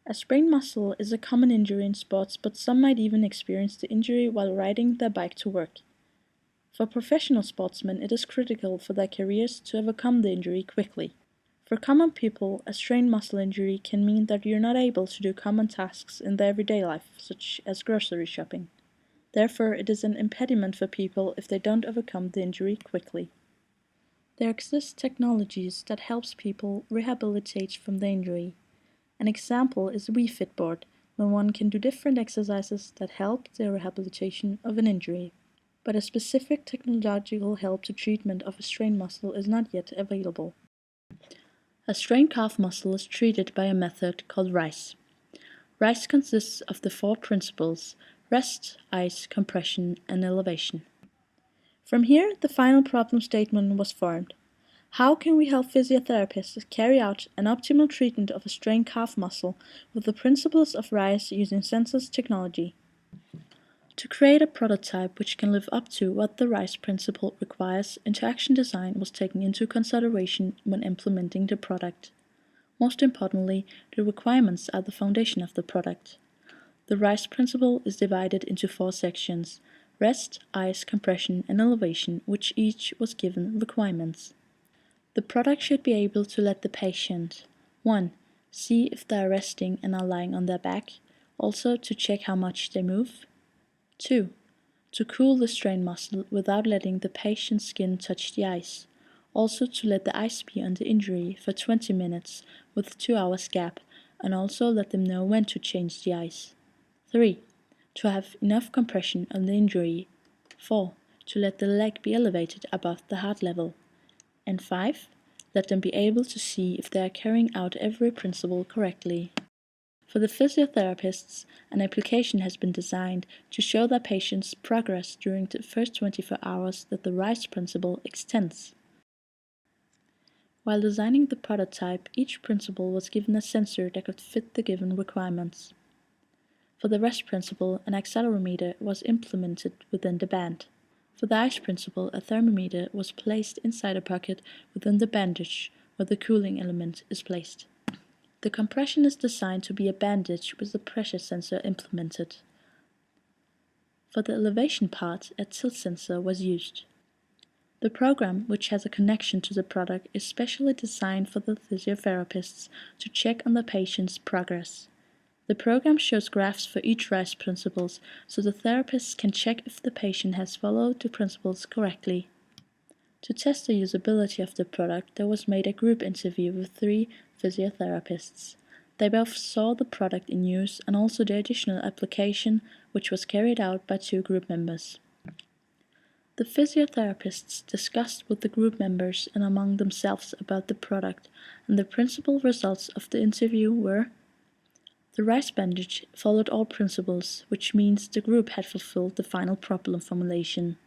A sprained muscle is a common injury in sports, but some might even experience the injury while riding their bike to work. For professional sportsmen, it is critical for their careers to overcome the injury quickly. For common people, a strained muscle injury can mean that you're not able to do common tasks in their everyday life, such as grocery shopping. Therefore, it is an impediment for people if they don't overcome the injury quickly. There exist technologies that helps people rehabilitate from the injury. An example is a Wii Fit board, when one can do different exercises that help the rehabilitation of an injury. But a specific technological help to treatment of a strained muscle is not yet available. A strained calf muscle is treated by a method called RICE. RICE consists of the four principles: rest, ice, compression, and elevation. From here, the final problem statement was formed. How can we help physiotherapists carry out an optimal treatment of a strained calf muscle with the principles of RICE using sensors technology? To create a prototype which can live up to what the RICE principle requires, interaction design was taken into consideration when implementing the product. Most importantly, the requirements are the foundation of the product. The RICE principle is divided into 4 sections: rest, ice, compression, and elevation, which each was given requirements. The product should be able to let the patient 1. See if they are resting and are lying on their back, also to check how much they move. 2. To cool the strained muscle without letting the patient's skin touch the ice, also to let the ice be on the injury for 20 minutes with 2 hours gap, and also let them know when to change the ice. 3. To have enough compression on the injury. 4. To let the leg be elevated above the heart level. And 5. Let them be able to see if they are carrying out every principle correctly. For the physiotherapists, an application has been designed to show their patients progress during the first 24 hours that the RICE principle extends. While designing the prototype, each principle was given a sensor that could fit the given requirements. For the rest principle, an accelerometer was implemented within the band. For the ice principle, a thermometer was placed inside a pocket within the bandage where the cooling element is placed. The compression is designed to be a bandage with a pressure sensor implemented. For the elevation part, a tilt sensor was used. The program, which has a connection to the product, is specially designed for the physiotherapists to check on the patient's progress. The program shows graphs for each RICE principles, so the therapists can check if the patient has followed the principles correctly. To test the usability of the product, there was made a group interview with 3 physiotherapists. They both saw the product in use and also the additional application, which was carried out by 2 group members. The physiotherapists discussed with the group members and among themselves about the product, and the principal results of the interview were: the RICE bandage followed all principles, which means the group had fulfilled the final problem formulation.